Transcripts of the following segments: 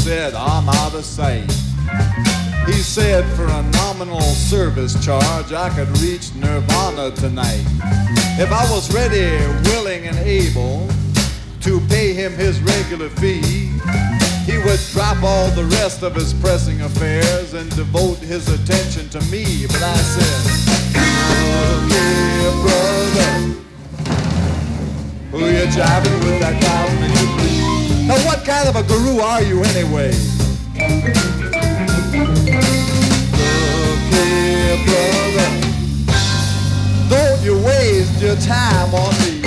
said, I'm out of sight. He said for a nominal service charge I could reach nirvana tonight. If I was ready, willing, and able to pay him his regular fee, he would drop all the rest of his pressing affairs and devote his attention to me. But I said, okay, brother, who you jiving with that cosmic debris? Now what kind of a guru are you anyway? Okay, brother, don't you waste your time on me.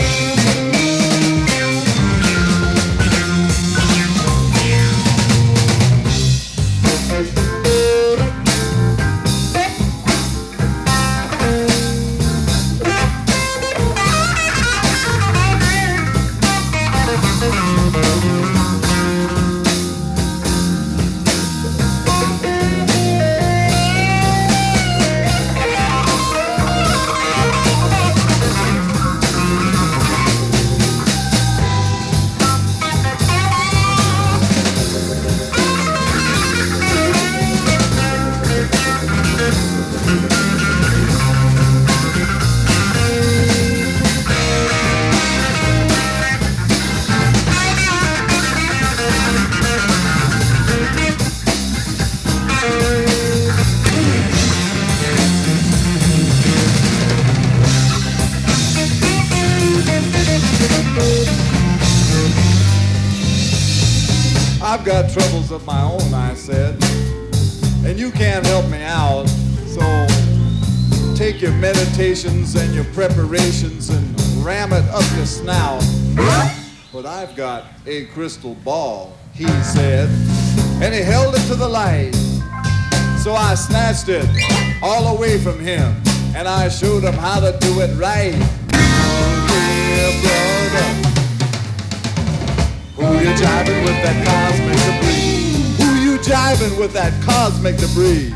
I've got troubles of my own, I said, and you can't help me out, so take your meditations and your preparations and ram it up your snout. But I've got a crystal ball, he said, and he held it to the light. So I snatched it all away from him, and I showed him how to do it right. Oh, yeah, brother, who you jiving with that cosmic debris? Who you jiving with that cosmic debris?